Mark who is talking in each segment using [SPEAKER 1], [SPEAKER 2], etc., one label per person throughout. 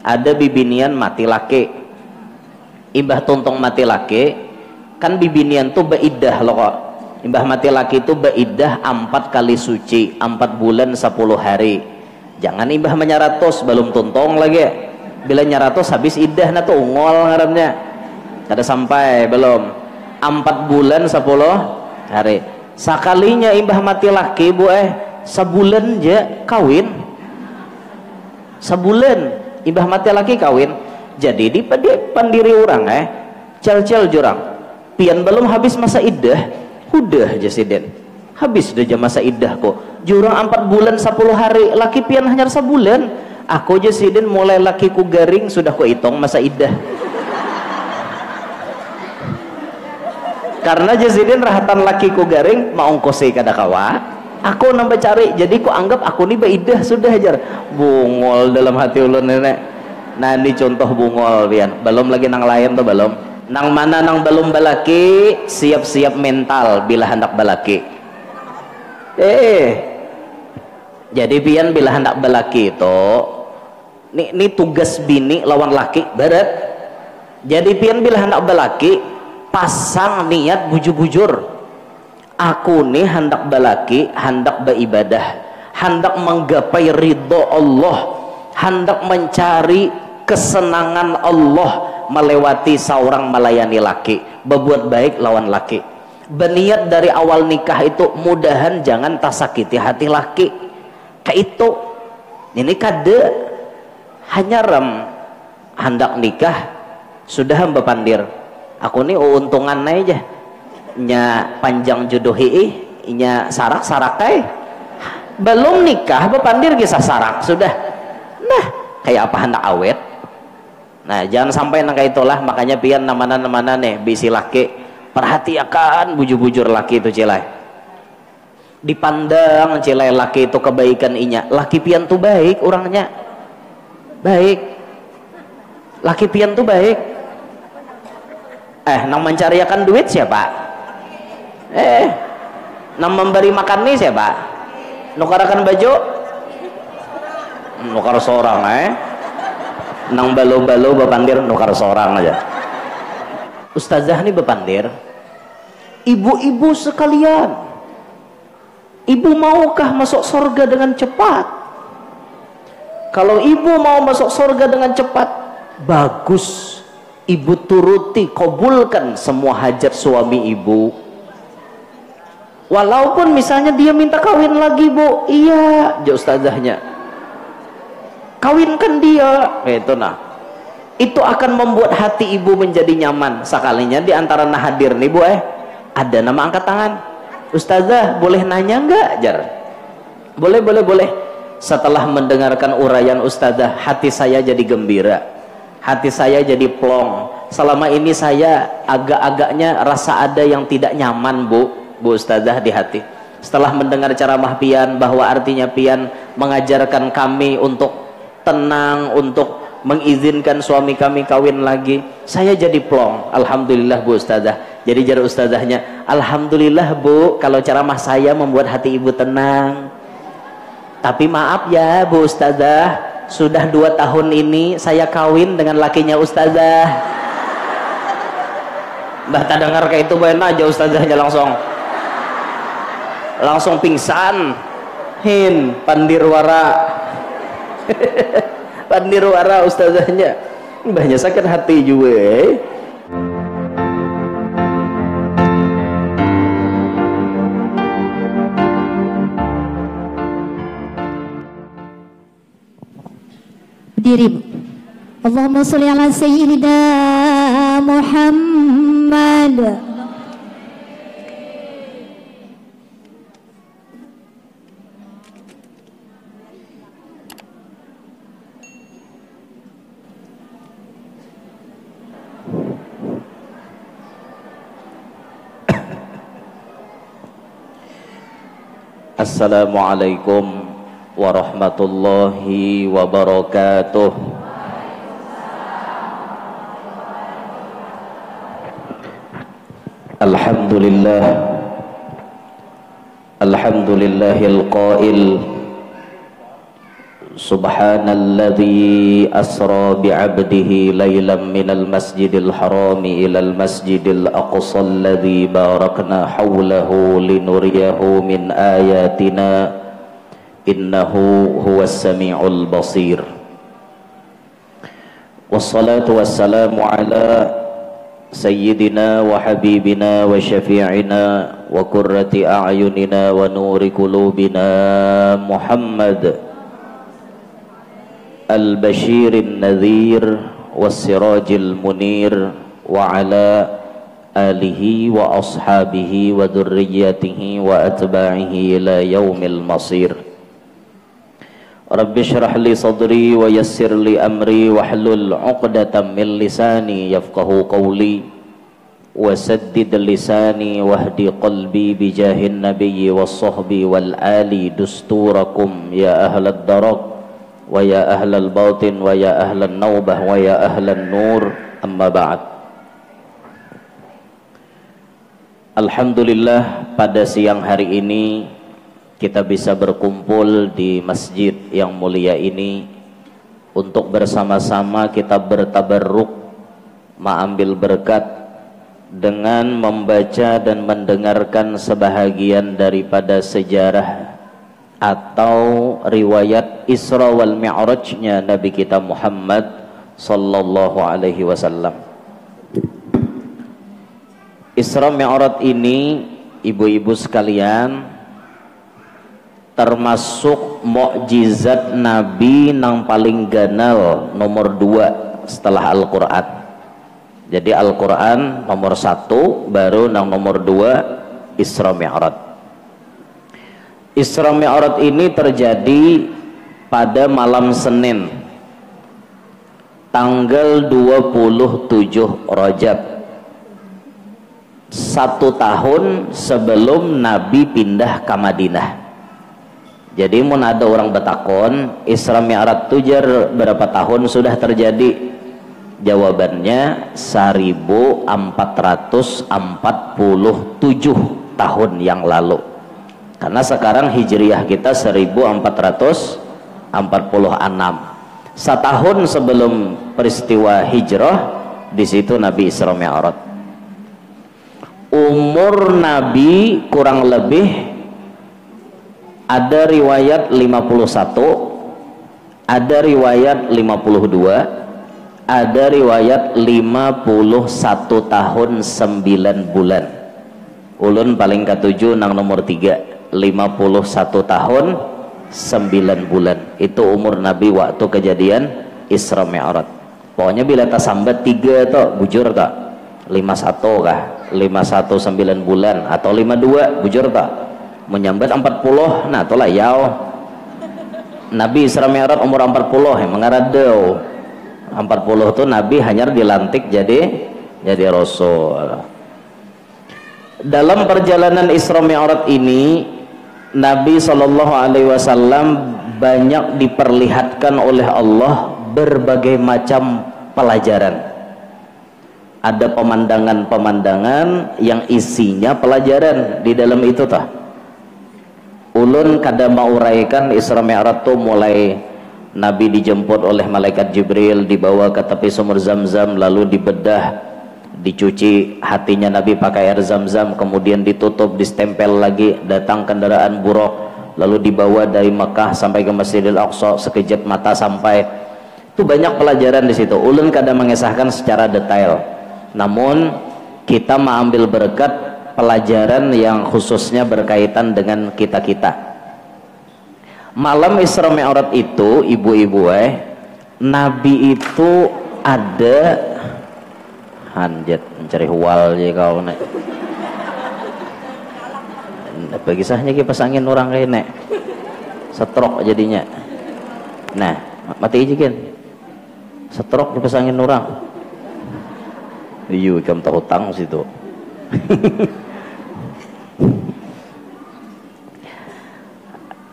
[SPEAKER 1] ada bibinian mati laki, imbah tuntong mati laki kan bibinian tuh beidah loh kok. Imbah mati laki itu beidah 4 kali suci, 4 bulan 10 hari. Jangan imbah menyaratos belum tuntong lagi. Bila nyaratos habis idah na tuh ungol ngarannya. Kada sampai belum 4 bulan 10 hari. Sakalinya imbah mati laki bu sebulan aja kawin. Sebulan imbah mati laki kawin. Jadi di pandiri orang cel-cel jurang. Pian belum habis masa idah, udah jasiden. Habis udah masa idah kok. Jurang 4 bulan 10 hari, laki pian hanya sebulan. Aku jasiden mulai lakiku garing sudah ku hitung masa idah. Karena jasiden rahatan lakiku garing mau ongkosi kada kawa. Aku nambah cari, jadi ku anggap aku nih beidah sudah ajar. Bungol dalam hati ulun nenek. Nah ini contoh bungol pian. Belum lagi nang lain tuh belum. Nang mana nang belum balaki siap-siap mental bila hendak balaki. Jadi pian bila hendak balaki itu ini tugas bini lawan laki berat. Jadi pian bila hendak balaki pasang niat bujur-bujur. Aku nih hendak balaki, hendak beribadah, hendak menggapai ridho Allah, hendak mencari kesenangan Allah melewati seorang melayani laki, berbuat baik lawan laki. Berniat dari awal nikah itu mudahan jangan tersakiti hati laki. Kayak itu. Ini kade hanya hendak nikah sudah hamba pandir. Aku nih untungan aja. Nya panjang jodohi nya sarak-sarak belum nikah bepandir kisah sarak sudah. Nah, kayak apa hendak awet. Nah jangan sampai nang kayak itulah. Makanya pian namana nih bisi laki perhatikan bujur-bujur laki itu cilai, dipandang cilai laki itu kebaikan inya. Laki pian tuh baik orangnya, baik laki pian tuh baik. Nang mencariakan duit siapa? Nang memberi makan nih siapa? Nukarakan baju? Nukar seorang nang balo-balo bepandir nukar seorang aja. Ustazah nih bepandir, ibu-ibu sekalian, ibu maukah masuk surga dengan cepat? Kalau ibu mau masuk surga dengan cepat, bagus, ibu turuti, kabulkan semua hajat suami ibu. Walaupun misalnya dia minta kawin lagi bu, iya ya ustazahnya, kawinkan dia. Itu nah, itu akan membuat hati ibu menjadi nyaman. Sekalinya di antara nah hadir nih bu ada nama angkat tangan. Ustazah boleh nanya enggak jar? Boleh. Setelah mendengarkan uraian ustazah, hati saya jadi gembira, hati saya jadi plong. Selama ini saya agak-agaknya rasa ada yang tidak nyaman bu ustazah di hati. Setelah mendengar ceramah pian bahwa artinya pian mengajarkan kami untuk tenang, untuk mengizinkan suami kami kawin lagi, saya jadi plong. Alhamdulillah bu ustazah. Jadi jar ustazahnya, alhamdulillah bu kalau ceramah saya membuat hati ibu tenang. Tapi maaf ya bu ustazah, sudah 2 tahun ini saya kawin dengan lakinya ustazah. Mbah tak dengar kayak itu benar aja ustazahnya langsung pingsan. Pandirwara pandirwara ustazahnya. Mbahnya sakit hati juga.
[SPEAKER 2] Berdiri. Allahumma sholli ala sayyidina Muhammad.
[SPEAKER 1] Assalamualaikum warahmatullahi wabarakatuh. Alhamdulillah, alhamdulillahil qail Subhanalladzi asra bi'abdihi laylan minal masjidil harami ilal masjidil aqsa alladzi barakna hawlahu linuriyahu min ayatina innahu huwas sami'ul basir. Wassalatu wassalamu ala sayyidina wa habibina wa syafi'ina wa qurrati a'yunina wa nuri qulubina Muhammad al-bashirin nadhir was-sirajil munir wa ala alihi wa ashabihi wa dhurriyyatihi wa atba'ihi ila yaumil masir. Rabbi shrah li sadri wa yassir li amri wahlul 'uqdatam min lisani yafqahu qawli wa saddid lisani wahdi qalbi bijahin nabiyyi was sahbi wal ali dusturakum ya ahlad darak wa ya ahlal batin wa ya ahlan naubah wa ya ahlan nur, amma ba'd. Alhamdulillah, pada siang hari ini kita bisa berkumpul di masjid yang mulia ini untuk bersama-sama kita bertabarruk, mengambil berkat dengan membaca dan mendengarkan sebahagian daripada sejarah atau riwayat Isra wal Mi'rajnya Nabi kita Muhammad sallallahu alaihi wasallam. Isra Mi'raj ini, ibu-ibu sekalian, termasuk mukjizat Nabi nang paling ganal nomor 2 setelah Al-Quran. Jadi Al-Quran nomor 1, baru nang nomor 2 Isra Mi'raj. Isra Mi'raj ini terjadi pada malam Senin tanggal 27 Rajab, 1 tahun sebelum Nabi pindah ke Madinah. Jadi mun ada orang betakon Isra Mi'raj itu berapa tahun sudah terjadi? Jawabannya 1447 tahun yang lalu. Karena sekarang hijriyah kita 1446. Setahun sebelum peristiwa hijrah, di situ Nabi Isra Mi'raj. Umur Nabi kurang lebih ada riwayat 51, ada riwayat 52, ada riwayat 51 tahun 9 bulan. Ulun paling ketujuh nang nomor 3, 51 tahun 9 bulan. Itu umur Nabi waktu kejadian Isra Mi'raj. Pokoknya bila tak sambat 3 toh bujur tak 51 kah, 51 9 bulan, atau 52 bujur tak menyambat 40, nah itulah yau. Nabi Isra Mi'raj umur 40 mengaradau 40 tuh Nabi hanya dilantik jadi Rasul. Dalam perjalanan Isra Mi'raj ini Nabi SAW banyak diperlihatkan oleh Allah berbagai macam pelajaran. Ada pemandangan-pemandangan yang isinya pelajaran di dalam itu tah. Ulun kada mauraikan Isra Mi'raj itu mulai Nabi dijemput oleh malaikat Jibril, dibawa ke tepi sumur Zam-Zam, lalu dibedah, dicuci hatinya Nabi pakai air Zam-Zam, kemudian ditutup, distempel lagi, datang kendaraan buruk, lalu dibawa dari Mekah sampai ke Masjidil Aqsa, sekejap mata sampai. Itu banyak pelajaran di situ. Ulun kadang mengisahkan secara detail, namun kita mengambil berkat pelajaran yang khususnya berkaitan dengan kita-kita. Malam Isra Mi'raj itu, ibu-ibu Nabi itu ada hanjat mencari hual je kau nek. Bagi sahnya ki pasangin orang kayak nek. Setrok jadinya. Nah, mati aja kan. Setrok dipasangin orang. Iya, kamu tahu hutang situ.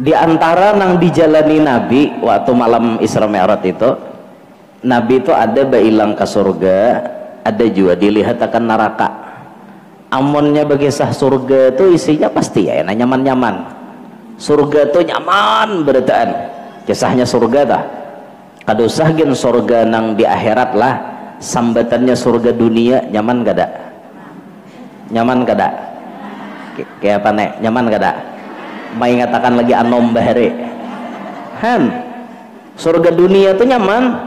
[SPEAKER 1] Di antara nang dijalani Nabi waktu malam Isra Mi'raj itu, Nabi itu ada bailang ke surga, ada juga dilihat akan neraka. Amonnya bagi sah surga itu isinya pasti ya enak, nyaman-nyaman. Surga itu nyaman berataan. kisahnya surga dah kada usah gen surga nang di akhirat lah, sambatannya surga dunia nyaman kada? Nyaman kada? Kayak apa nek? Nyaman kada? Mai ngatakan lagi anom bahare han surga dunia tuh nyaman.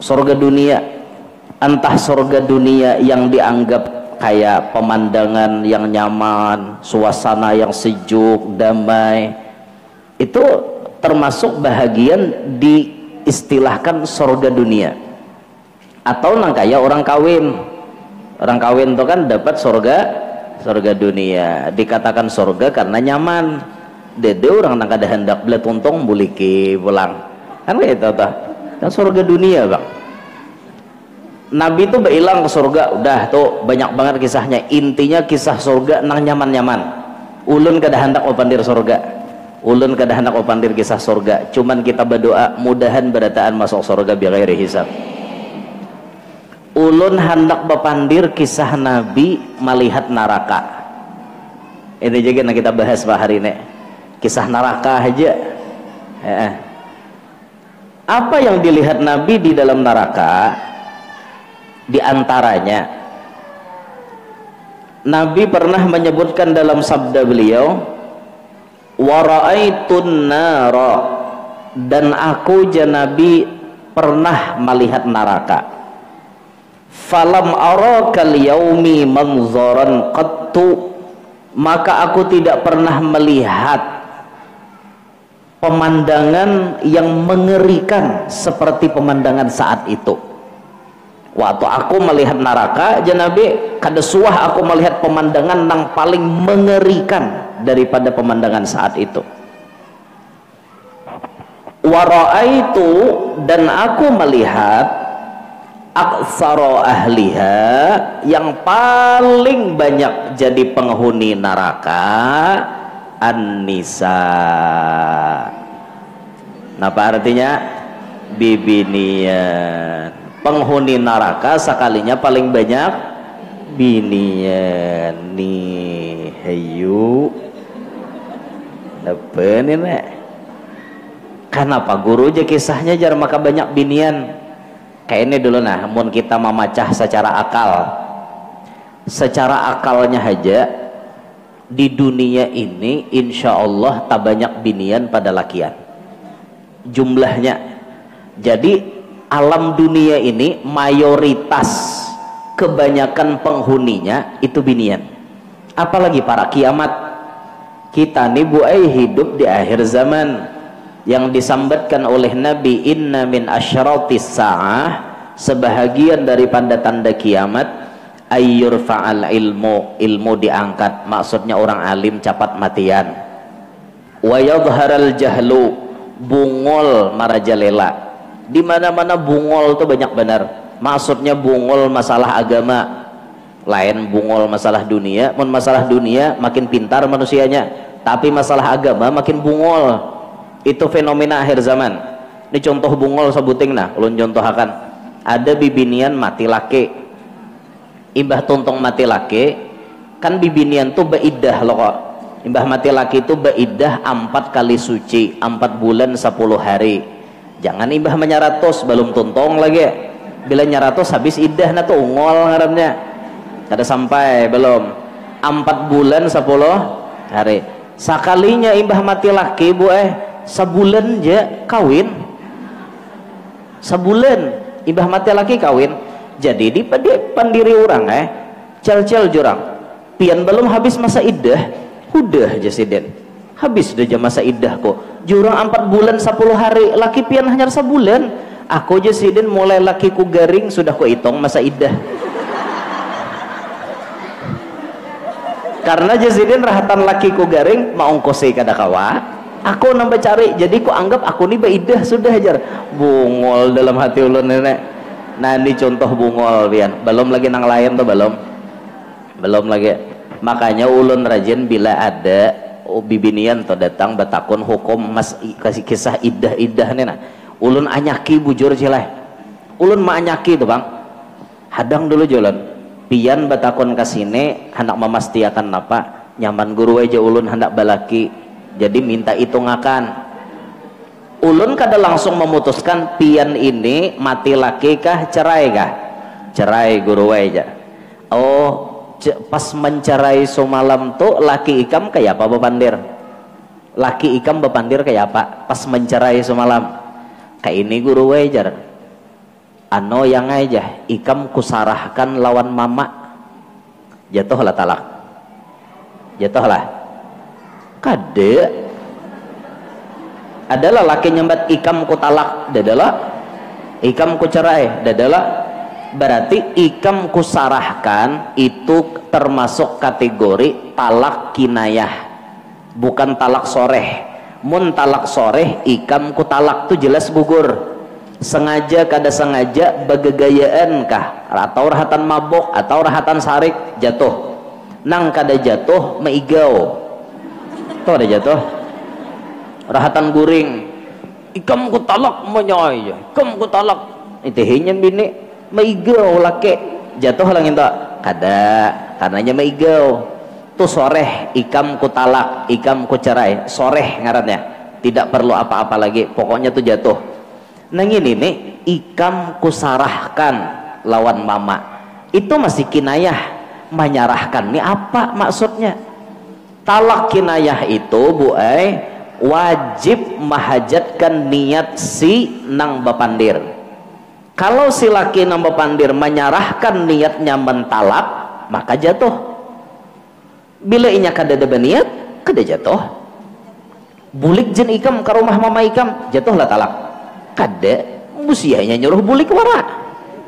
[SPEAKER 1] Surga dunia, entah surga dunia yang dianggap kayak pemandangan yang nyaman, suasana yang sejuk, damai, itu termasuk bahagian diistilahkan surga dunia. Atau nang kayak orang kawin tuh kan dapat surga dunia, dikatakan surga karena nyaman. Dede orang nang kada hendak beli tuntung buliki pulang kan gitu tuh kan surga dunia bang. Nabi tuh berilang ke surga, udah tuh banyak banget kisahnya. Intinya kisah surga nang nyaman-nyaman. Ulun kada hendak opandir surga, ulun kada hendak opandir kisah surga, cuman kita berdoa mudahan berataan masuk surga bighairi hisab. Ulun hendak bepandir kisah Nabi melihat neraka. Ini juga yang kita bahas pak hari ini, kisah neraka aja. Apa yang dilihat Nabi di dalam neraka? Di antaranya Nabi pernah menyebutkan dalam sabda beliau, wa ra'aitun nara, dan aku Nabi pernah melihat neraka. Falam arakal yaumi manzaran qattu, maka aku tidak pernah melihat pemandangan yang mengerikan seperti pemandangan saat itu. Waktu aku melihat neraka, Nabi kada suah aku melihat pemandangan yang paling mengerikan daripada pemandangan saat itu. Wa ra'aitu, dan aku melihat aktsara ahliha, yang paling banyak jadi penghuni neraka, an-nisa. Apa artinya? Bibinian. Penghuni neraka sekalinya paling banyak binian nih. Hayu apa nih nek? Kenapa guru aja kisahnya jar maka banyak binian? Kayak ini dulu nah, mun kita memacah secara akal, secara akalnya aja di dunia ini insya Allah tak banyak binian pada lakian jumlahnya. Jadi alam dunia ini mayoritas kebanyakan penghuninya itu binian. Apalagi para kiamat. Kita nih hidup di akhir zaman yang disambatkan oleh Nabi, inna min asyratis sa'ah, sebahagian daripada tanda kiamat, ayyur fa'al ilmu, ilmu diangkat, maksudnya orang alim cepat matian. Wa yadharal jahlu, bungol marajalela. Di mana-mana bungol tuh banyak benar. Maksudnya bungol masalah agama, lain bungol masalah dunia. Mun masalah dunia makin pintar manusianya, tapi masalah agama makin bungol. Itu fenomena akhir zaman. Ini contoh bungol sebuting nah, ulun contohakan. Ada bibinian mati laki, imbah tuntong mati laki, kan bibinian tuh beidah loh kok. Imbah mati laki itu beidah 4 kali suci, 4 bulan 10 hari. Jangan imbah menyaratos belum tuntong lagi. Bila nyaratos habis idah na tuh ungol ngarannya. Kada sampai belum 4 bulan 10 hari. Sakalinya imbah mati laki bu sebulan aja kawin. Sebulan imbah mati laki kawin. Jadi di pandiri orang cel-cel jurang. Pian belum habis masa idah, udah aja siden. Habis udah masa idah kok. Jurang 4 bulan 10 hari, laki pian hanya sebulan. Aku aja siden mulai lakiku garing sudah ku hitung masa idah. Karena jasiden rahatan lakiku garing mau ongkosi kada kawa. Aku nambah cari, jadi ku anggap aku nih baidah sudah ajar. Bungol dalam hati ulun nenek. Nah ini contoh bungol pian. Belum lagi nang lain tuh belum lagi. Makanya ulun rajin bila ada bibinian atau datang batakun hukum mas kasih kisah idah nih nah. Ulun anyaki bujur cileh. Ulun ma anyaki tuh bang. Hadang dulu jalan. Pian batakun kasine hendak memastikan apa nyaman guru aja ulun hendak balaki. Jadi minta hitungakan. ulun kada langsung memutuskan pian ini mati laki kah cerai kah, cerai guru aja. Oh pas mencerai semalam tuh laki ikam kayak apa bepandir, laki ikam bepandir kayak apa pas mencerai semalam, kayak ini guru wajar ano yang aja ikam kusarahkan lawan mama, jatuhlah talak, jatuhlah kade adalah laki nyambat ikam ku talak, dadalah ikam ku cerai, dadalah berarti ikam kusarahkan itu termasuk kategori talak kinayah, bukan talak soreh. Mun talak soreh ikam ku talak tuh jelas gugur, sengaja kada sengaja bagegayaan kah atau rahatan mabok atau rahatan sarik jatuh, nang kada jatuh meigau tuh ada jatuh rahatan guring ikam ku talak menyoy, ikam ku talak itu hanya bini meigau laki jatuh lang itu kada karenanya meigau tuh soreh ikam ku talak ikam ku cerai soreh ngarannya, tidak perlu apa-apa lagi pokoknya tuh jatuh. Nang ini nih ikam ku sarahkan lawan mama itu masih kinayah, menyarahkan nih apa maksudnya? Talak kinayah itu bu wajib mahajatkan niat si nang bapandir. Kalau si laki nang bapandir menyarahkan niatnya mentalak maka jatuh. Bila inya kada ada niat kada jatuh. Bulik jen ikam ke rumah mama ikam jatuhlah talak. Kada musianya nyuruh bulik wara.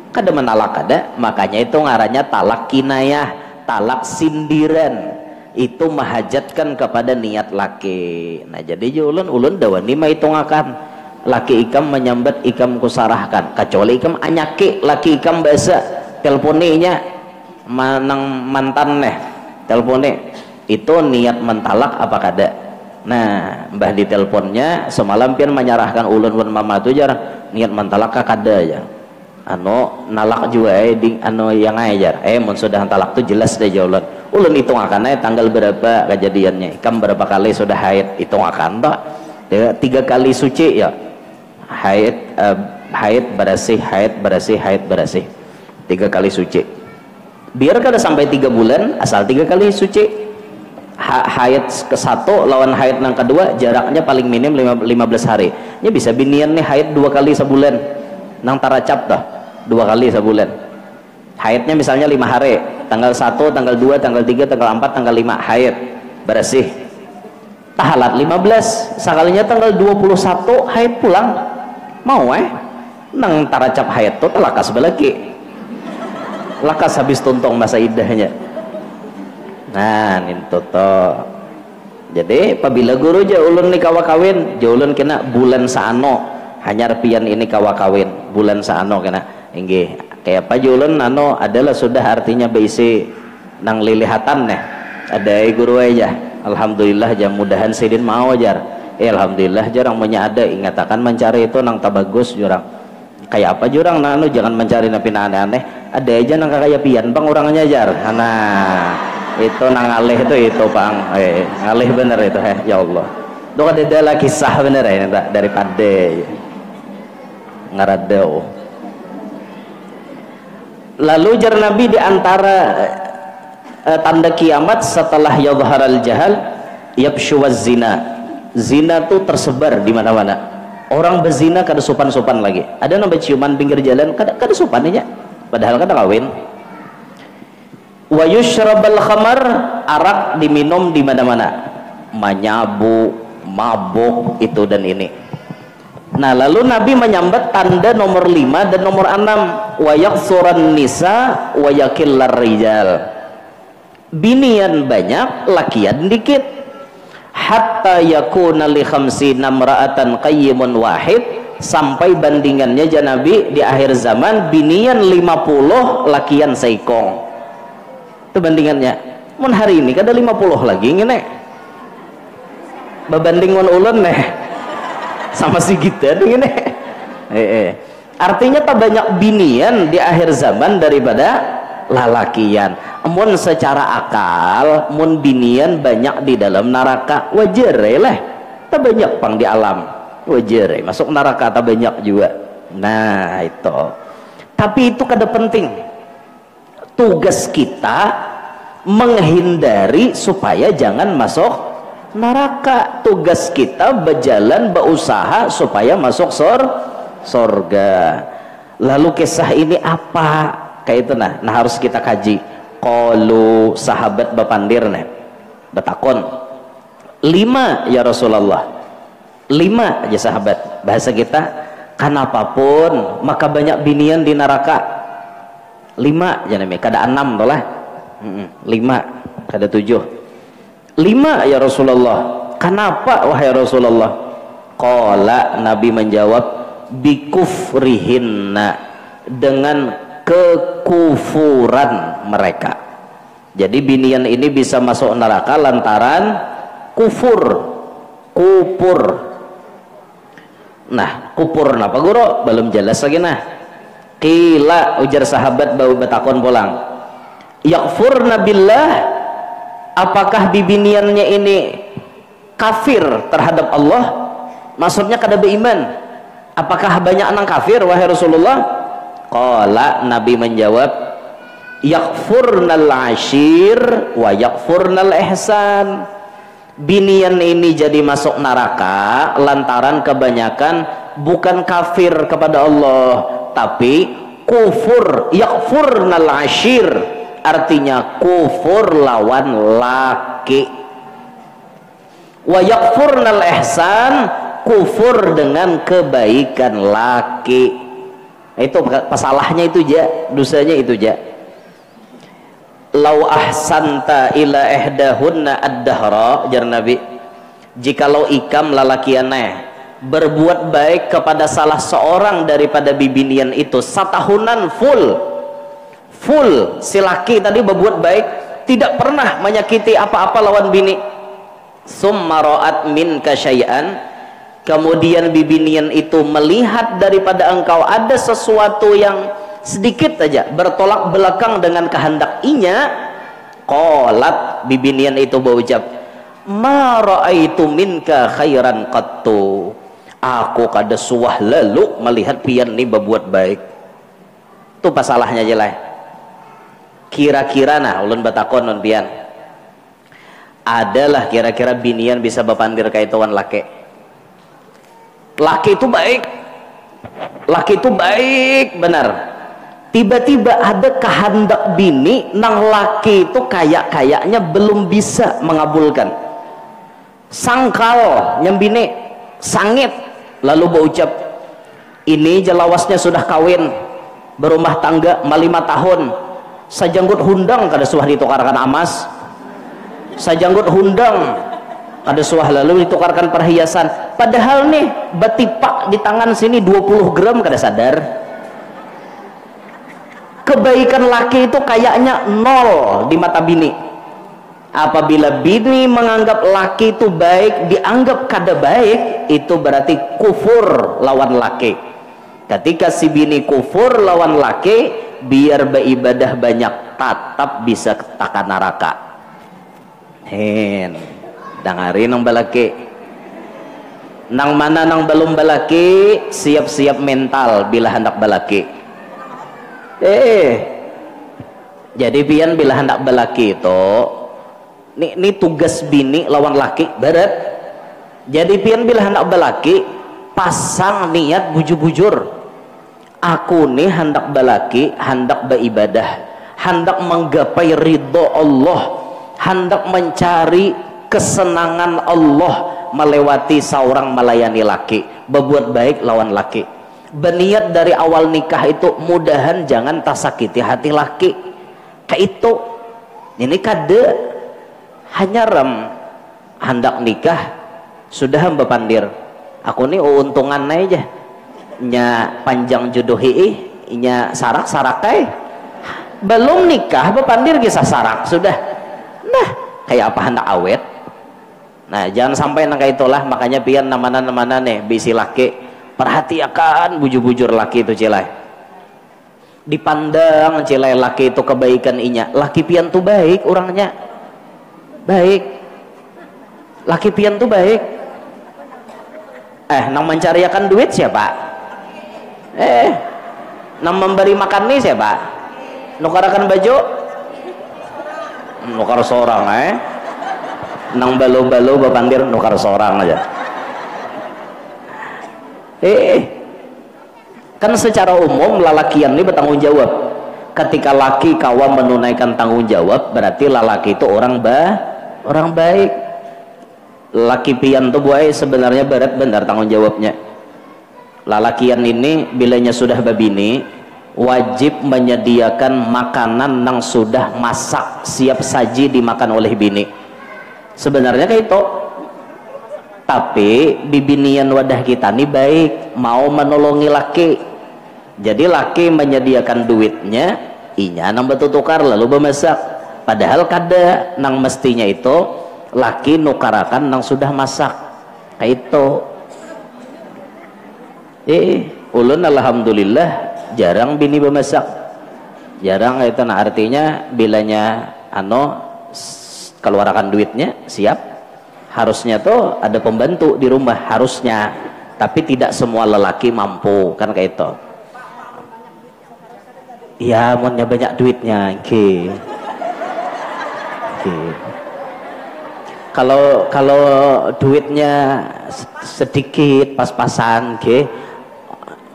[SPEAKER 1] Kada menalak kada, makanya itu ngarannya talak kinayah, talak sindiran. Itu mahajatkan kepada niat laki. Nah jadi ulun dawani mah hitungakan laki ikam menyambat ikam kusarahkan, kecuali ikam anyaki laki ikam bahasa telponinya manang mantan nih telponi itu niat mentalak apa kada. Nah mbah di teleponnya semalam pian menyarahkan ulun mama tu jar niat mentalak kada aja ano nalak juga di ano yang ajar mun sudah talak tu jelas deh ulun hitung akan tanggal berapa kejadiannya, ikam berapa kali sudah haid hitung akan tak 3 kali suci ya haid berasih 3 kali suci, biar kada sampai 3 bulan asal 3 kali suci. Haid ke satu lawan haid yang kedua jaraknya paling minim 15 hari ini bisa binian nih haid 2 kali sebulan nang taracap dah 2 kali sebulan. Haidnya misalnya 5 hari, tanggal 1, tanggal 2, tanggal 3, tanggal 4, tanggal 5 haid bersih, tahalat 15 sekalinya tanggal 21 haid pulang mau nang taracap haid tuh lakas belaki lakas habis tuntung masa idahnya. Nah itu toh jadi apabila guru ja ulun ni kawa kawin ja ulun kena bulan saano hanyar pian ini kawa kawin bulan saano kena inggih kayak apa ulun ano adalah sudah artinya beisi nang lilihatan nih ada guru aja alhamdulillah jam mudahan sidin mau jar alhamdulillah jarang punya ada ingatakan mencari itu nang tabagus jurang kayak apa jurang nah anu jangan mencari napi aneh-aneh ada aja nang kayak pian bang orangnya jar nah itu nang alih itu bang alih bener itu ya Allah itu ada kisah bener daripada ngaradau. Lalu jar Nabi diantara tanda kiamat setelah yadharal jahal yabshuwaz zina tuh tersebar di mana-mana, orang berzina kada sopan-sopan lagi, ada nambah ciuman pinggir jalan kada sopan aja padahal kada kawin. Wa yushrabal khamar, arak diminum di mana-mana, manyabu mabuk itu dan ini. Nah lalu Nabi menyambat tanda nomor 5 dan nomor 6 wa yaksuran nisa wa yakillar rijal, binian banyak lakian dikit, hatta yakuna li khamsina imra'atan qayyimun wahid, sampai bandingannya Nabi di akhir zaman binian 50 lakian seikong. Itu bandingannya. Mun hari ini kada 50 lagi ngene babanding mun ulun nih sama si kita ini artinya tak banyak binian di akhir zaman daripada lalakian. Mun secara akal mun binian banyak di dalam neraka wajar lah, tak banyak pang di alam wajar masuk neraka tak banyak juga. Nah itu, tapi itu kada penting. Tugas kita menghindari supaya jangan masuk neraka. Tugas kita berjalan berusaha supaya masuk sorga. Lalu kisah ini apa kayak itu nah harus kita kaji. Qalu sahabat bapandir nih betakon 5 ya Rasulullah, 5 aja sahabat. Bahasa kita kanapapun maka banyak binian di neraka. 5 jangan kada 6 toh lah. 5 kada 7. 5 ya Rasulullah. Kenapa wahai Rasulullah? Qala Nabi menjawab bikufrihinna, dengan kekufuran mereka. Jadi binian ini bisa masuk neraka lantaran kufur. Nah kupur napa guru belum jelas lagi. Nah qila ujar sahabat bau betakon pulang, yakfurna billah, apakah bibiniannya ini kafir terhadap Allah? Maksudnya kada beriman. Apakah banyak anak kafir wahai Rasulullah? Qala Nabi menjawab yakfurnal ashir wa yakfurnal ihsan. Binian ini jadi masuk neraka lantaran kebanyakan bukan kafir kepada Allah tapi kufur. Yakfurnal ashir artinya kufur lawan laki, wa yakfurnal ihsan kufur dengan kebaikan laki. Itu pasalahnya itu ja, dosanya itu ja. Lau ahsanta ila ihdahunna ad-dahra, jar Nabi, jikalau ikam lalakiannya berbuat baik kepada salah seorang daripada bibinian itu satahunan full si laki tadi berbuat baik, tidak pernah menyakiti apa-apa lawan bini. Summa ra'at minka syai'an, kemudian bibinian itu melihat daripada engkau ada sesuatu yang sedikit saja bertolak belakang dengan kehendak inya. Qalat, bibinian itu berucap, ma ra'aitu minka khairan qattu, aku kada suah lalu melihat pian ni berbuat baik. Itu pasalahnya jelas. Kira-kira nah ulun batakon non pian, adalah kira-kira binian bisa bapandir kaituan laki. Laki itu baik, laki itu baik benar. Tiba-tiba ada kehendak bini nang laki itu kayaknya belum bisa mengabulkan. Sangkal nyembini sangit, lalu berucap, ini jelawasnya sudah kawin berumah tangga 5 tahun, sajanggut hundang kada suah ditukarkan amas, sajanggut hundang ada suah lalu ditukarkan perhiasan, padahal nih batipak di tangan sini 20 gram kada sadar. Kebaikan laki itu kayaknya 0 di mata bini. Apabila bini menganggap laki itu baik, dianggap kada baik, itu berarti kufur lawan laki. Ketika si bini kufur lawan laki, biar beribadah banyak tetap bisa taka neraka. Dengarin nang balaki, nang mana nang belum balaki, siap-siap mental bila hendak balaki. Jadi pian bila hendak balaki itu ini tugas bini lawan laki berat. Jadi pian bila hendak balaki pasang niat bujur-bujur, aku nih hendak balaki, hendak beribadah, hendak menggapai ridho Allah, hendak mencari kesenangan Allah melewati seorang melayani laki, berbuat baik lawan laki. Berniat dari awal nikah itu mudahan jangan tersakiti hati laki kayak itu. Ini kade hanya hendak nikah sudah hamba pandir, aku nih untungan aja nya panjang jodohi nya sarak belum nikah bapandir kisah sarak sudah. Nah kayak apa hendak awet. Nah jangan sampai nang kayak itulah. Makanya pian namana nih bisi laki, perhatikan bujur-bujur laki itu cilai, dipandang cilai laki itu kebaikan inya. Laki pian tuh baik orangnya, baik, laki pian tuh baik. nang mencariakan duit siapa? Nang memberi makan nih siapa? Nukarakan baju? Nukar seorang nang balo-balo bapandir nukar seorang aja. Kan secara umum lalakian ini bertanggung jawab. Ketika laki kawan menunaikan tanggung jawab, berarti lalaki itu orang baik. Laki pian tuh buai sebenarnya benar tanggung jawabnya. Lalakian ini bilanya sudah babini wajib menyediakan makanan yang sudah masak siap saji dimakan oleh bini. Sebenarnya kayak itu. Tapi bibinian wadah kita nih baik, mau menolongi laki. Jadi laki menyediakan duitnya, inya nang betul tukar lalu bemasak. Padahal kada nang mestinya itu laki nukarakan nang sudah masak. Kayak itu. Ulun alhamdulillah jarang bini bemasak. Jarang itu, nah artinya bilanya keluarkan duitnya siap. Harusnya tuh ada pembantu di rumah harusnya, tapi tidak semua lelaki mampu kan kayak itu. Iya, maunya banyak duitnya, Kalau duitnya sedikit pas-pasan,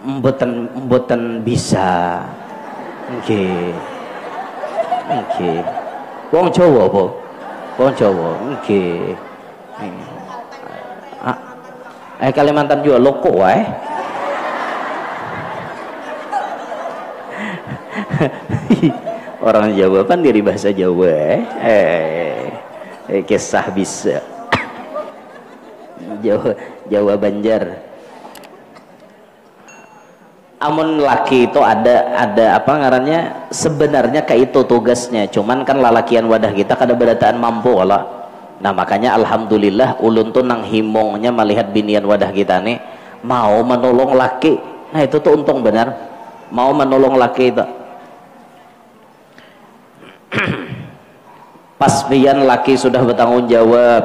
[SPEAKER 1] mboten bisa, Wong Jawa po, Wong Jawa, Kalimantan juga loko orang Jawa pandiri bahasa Jawa kisah bisa Jawa Banjar. Amun laki itu ada apa ngarannya, sebenarnya kayak itu tugasnya, cuman kan lalakian wadah kita kada berataan mampu lah. Nah makanya alhamdulillah ulun tuh nang himongnya melihat binian wadah kita nih mau menolong laki. Nah itu tuh untung benar mau menolong laki itu. Pas pian laki sudah bertanggung jawab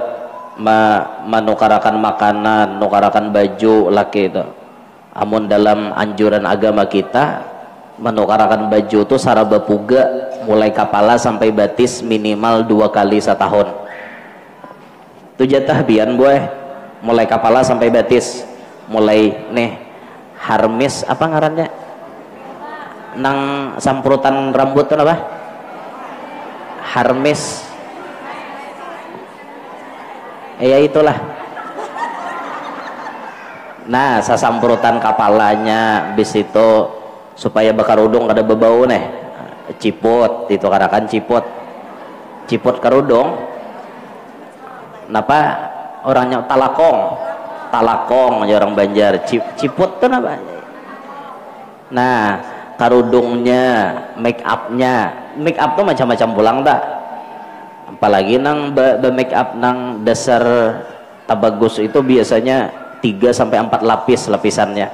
[SPEAKER 1] menukarakan makanan, nukarakan baju laki itu. Amun dalam anjuran agama kita menukarakan baju itu saraba puga mulai kepala sampai batis minimal 2 kali setahun. Itu jatah bian boy, mulai kepala sampai batis, mulai nih harmis apa ngarannya nang samprutan rambut tuh apa harmis ya itulah. Nah sasamprutan kepalanya bis itu supaya bakar udung kada bebau nih ciput itu karakan ciput karudung. Napa orangnya talakong aja orang Banjar ciput tuh napa. Nah karudungnya make up tuh macam-macam pulang tak, apalagi nang make up nang dasar tabagus itu biasanya 3-4 lapisannya.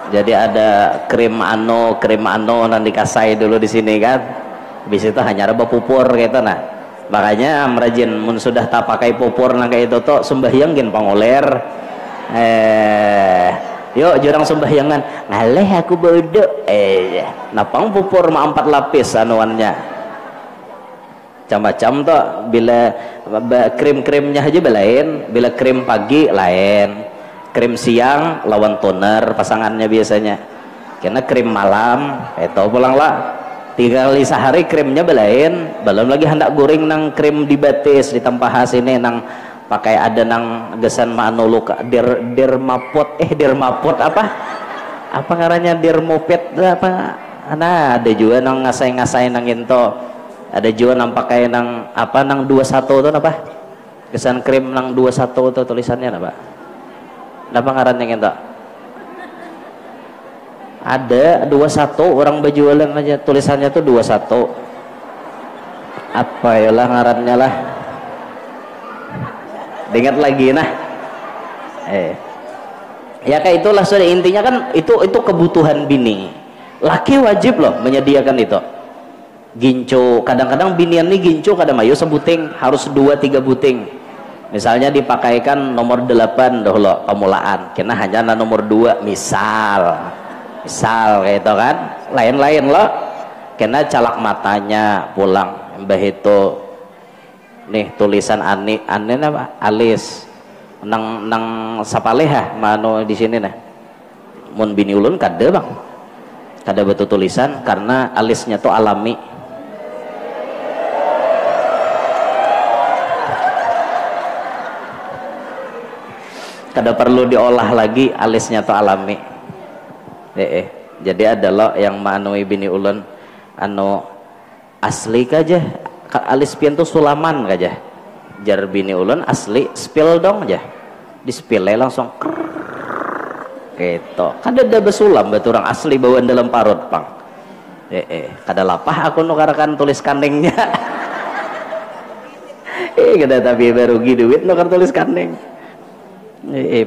[SPEAKER 1] Jadi ada krim nanti kasai dulu di sini kan, habis itu hanya ada pupur gitu. Nah makanya merajin mun sudah tak pakai pupur nang kayak itu tuh sembahyang gin pangoler yuk jurang sembahyangan ngaleh aku bodoh napang pupur mah 4 lapis anuannya macam-macam tuh. Bila krim-krimnya aja belain, bila krim pagi lain, krim siang lawan toner pasangannya biasanya, karena krim malam itu pulang lah 3 kali sehari krimnya belain, belum lagi hendak goreng nang krim di batis di tempah sini nang pakai ada nang gesan manuluka dermapot apa ngarannya dermopet apa. Nah ada juga nang ngasai nang itu, ada juga nang pakai nang apa nang 21 tuh apa gesan krim nang 21 tuh tulisannya apa ngarannya itu. Ada 21 orang berjualan aja tulisannya tuh 21 apa ya lah ngarannya lah, diingat lagi nah ya kayak itulah. Sudah intinya kan itu kebutuhan bini, laki wajib loh menyediakan itu. Ginco kadang-kadang binian nih ginco kadang ayo sebuting harus 2-3 buting misalnya dipakaikan nomor 8 dahulu pemulaan kena hanya nomor 2 misal gitu kan, lain-lain loh kena calak matanya pulang mbah itu nih tulisan ani apa alis nang sapaleha mano di sini nah mun bini ulun kada bang kada betul tulisan karena alisnya tuh alami. Kada perlu diolah lagi, alisnya tuh alami. Jadi ada lo yang manui bini ulun anu asli kaja alis pian tuh sulaman kaja. Jar bini ulun asli spill dong aja. Di spill langsung gitu. Kada ada besulam batu orang asli bawaan dalam parut pang. Kada lapah aku nukarakan tulis kandengnya. Kada tapi barugi duit nukar tulis kandeng.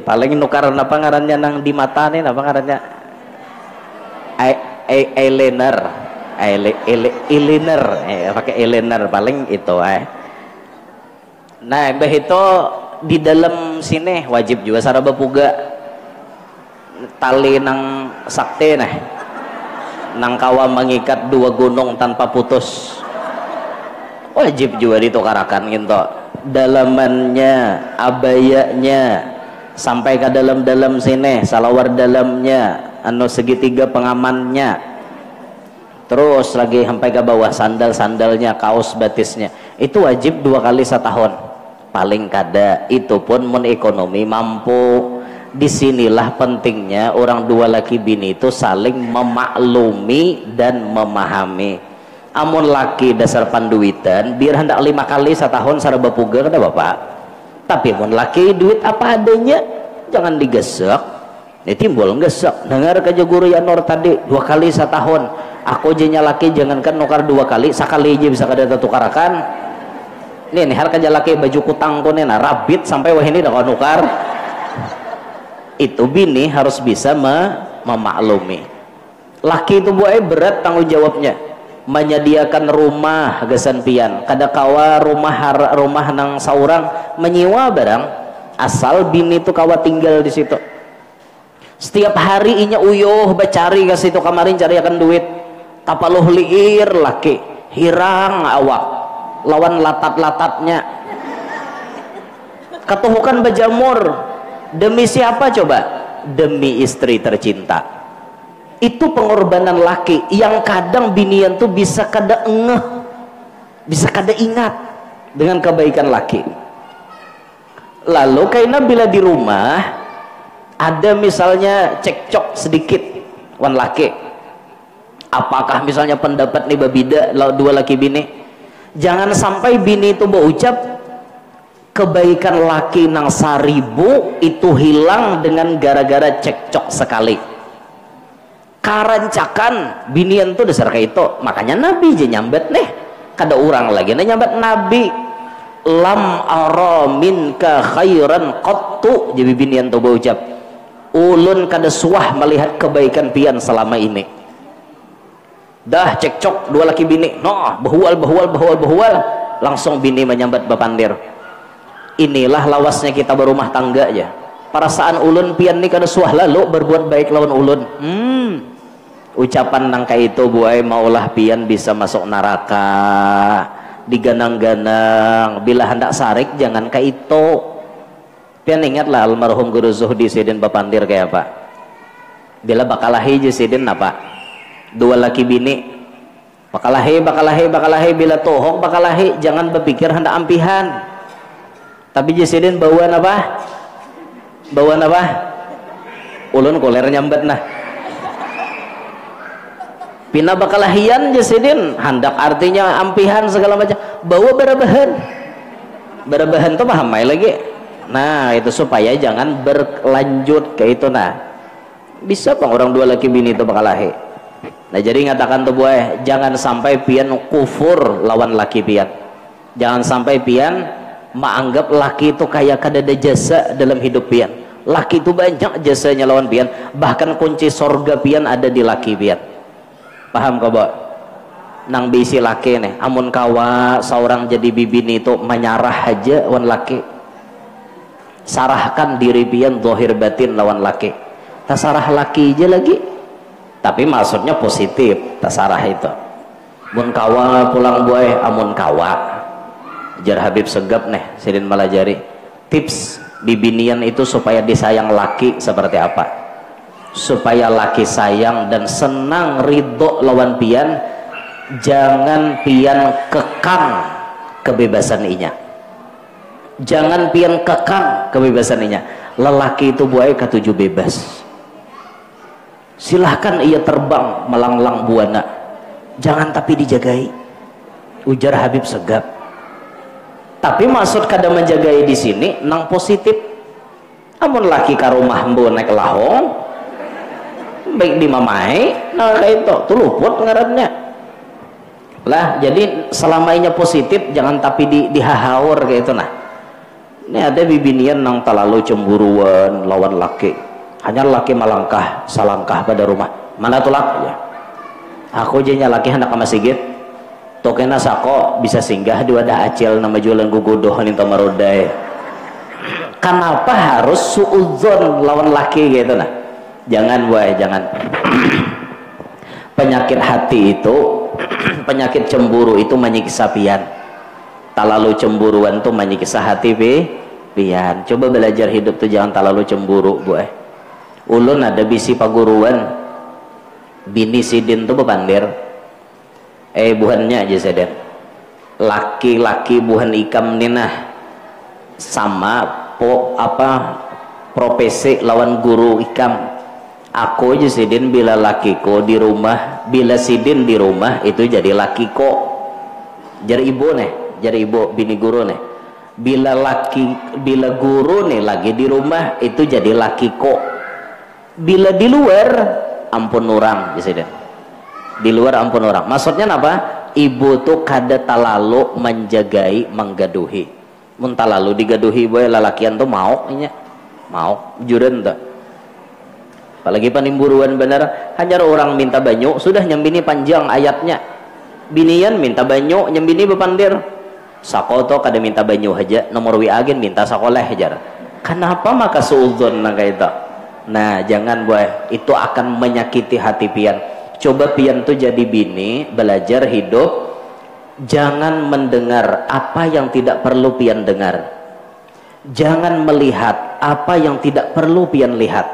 [SPEAKER 1] Paling nukar apa ngarannya nang di mata nih apa ngarannya eyeliner pakai eyeliner paling itu nah bah itu di dalam sini wajib juga saraba puga tali nang sakti nah nang kawa mengikat 2 gunung tanpa putus wajib juga ditukarakan gitu dalamannya abayanya sampai ke dalam sini salawar dalamnya anu segitiga pengamannya terus lagi sampai ke bawah sandalnya kaos batisnya itu wajib 2 kali setahun paling kada itu pun mun ekonomi mampu. Disinilah pentingnya orang dua laki bini itu saling memaklumi dan memahami. Amun laki dasar panduitan biar hendak 5 kali setahun saraba puga kada bapak. Tapi mun laki duit apa adanya jangan digesek ini timbul gesek dengar kaja guru Yanor tadi 2 kali setahun aku jenya laki jangankan nukar 2 kali sekali aja bisa kada tukarakan nih har kaja laki baju kutang ko nena rabit sampai wah ini dah nukar itu bini harus bisa memaklumi laki itu buat berat tanggung jawabnya menyediakan rumah gesan pian kada kawa rumah nang saurang menyewa barang asal bini itu kawa tinggal di situ setiap hari inya uyuh bacari ke situ kamarin cari akan duit tapaluh liir laki hirang awak lawan latat-latatnya ketuhukan bejamur demi siapa coba demi istri tercinta itu pengorbanan laki yang kadang binian tuh bisa kada ngeh bisa kada ingat dengan kebaikan laki. Lalu karena bila di rumah ada misalnya cekcok sedikit wan laki apakah misalnya pendapat nih babida 2 laki bini jangan sampai bini itu berucap kebaikan laki nang 1000 itu hilang dengan gara-gara cekcok sekali karancakan binian tuh dasar kayak itu makanya Nabi je nyambet nih kada orang lagi nah nyambet Nabi lam ara minka khairan qattu jadi binian tuh berucap ulun kada suah melihat kebaikan pian selama ini dah cekcok 2 laki bini noh behual langsung bini menyambat bapandir inilah lawasnya kita berumah tangga aja perasaan ulun pian nih kada suah lalu berbuat baik lawan ulun ucapan nangka itu buai maulah pian bisa masuk neraka diganang-ganang bila hendak sarik jangan kayak itu pian ingatlah almarhum Guru Zuhdi Sidin Bapandir kayak apa bila bakalahi je Sidin apa 2 laki bini bakalahi bila tohok bakalahi jangan berpikir hendak ampihan tapi je Sidin bawaan apa ulun koler nyambat nah pina bakalahian Jasidin hendak artinya ampihan segala macam bawa berabahan tuh paham lagi nah itu supaya jangan berlanjut ke itu nah bisa bang orang 2 laki bini itu bakalahi nah jadi ngatakan tuh buah jangan sampai pian kufur lawan laki pian jangan sampai pian menganggap laki itu kayak kada ada jasa dalam hidup pian laki itu banyak jasanya lawan pian bahkan kunci sorga pian ada di laki pian paham kau boh nang bisi laki nih amun kawa seorang jadi bibini itu menyarah aja wan laki sarahkan diri pian zahir batin lawan laki, tasarah laki aja lagi, tapi maksudnya positif tasarah itu. Mun kawa pulang boy amun kawa jar Habib Segap nih Sidin Malajari, tips bibinian itu supaya disayang laki seperti apa, supaya laki sayang dan senang ridho lawan pian. Jangan pian kekang kebebasan inya, jangan pian kekang kebebasan inya. Lelaki itu buaya ketujuh bebas, silahkan ia terbang melanglang buana, jangan tapi dijagai, ujar Habib Segap. Tapi maksud kada menjagai di sini nang positif. Amun laki ka rumah mbo naik lahong baik di mamai, nah kayak itu tuh luput ngarannya lah. Jadi selamanya positif, jangan tapi dihahaur kayak itu. Nah ini ada bibinian nang terlalu cemburuan lawan laki, hanya laki malangkah salangkah pada rumah, mana tuh laki ya, aku aja laki hendak ke masjid tokena sako bisa singgah di wadah acil nama jualan gugudoh nih tamarodai. Kenapa harus suudzon lawan laki gitu? Nah jangan boy, jangan. Penyakit hati itu penyakit cemburu itu menyiksa pian. Terlalu cemburuan tuh menyiksa hati pian. Coba belajar hidup tuh jangan terlalu cemburu boy. Ulun ada bisi paguruan bini Sidin tuh bepandir, buhannya aja Sidin, laki-laki buhan ikam ninah sama profesi lawan guru ikam. Aku aja Sidin bila lakiku di rumah, bila Sidin di rumah itu jadi lakiko, jadi ibu nih, jadi ibu bini guru nih. Bila guru nih lagi di rumah itu jadi lakiko. Bila di luar ampun orang ya Sidin, di luar ampun orang. Maksudnya apa? Ibu tuh kada talalu menjagai menggaduhi. Mun talalu digaduhi boy lalakian tuh mau nya, mau juren tuh. Apalagi panimburuan bener, hanya orang minta banyu sudah nyembini panjang ayatnya. Binian minta banyu nyembini bepandir. Sakoto kada minta banyu aja, nomor WA agen minta sakoleh aja. Kenapa maka suudzon nang kayak itu? Nah jangan boy, itu akan menyakiti hati pian. Coba pian tuh jadi bini, belajar hidup, jangan mendengar apa yang tidak perlu pian dengar, jangan melihat apa yang tidak perlu pian lihat,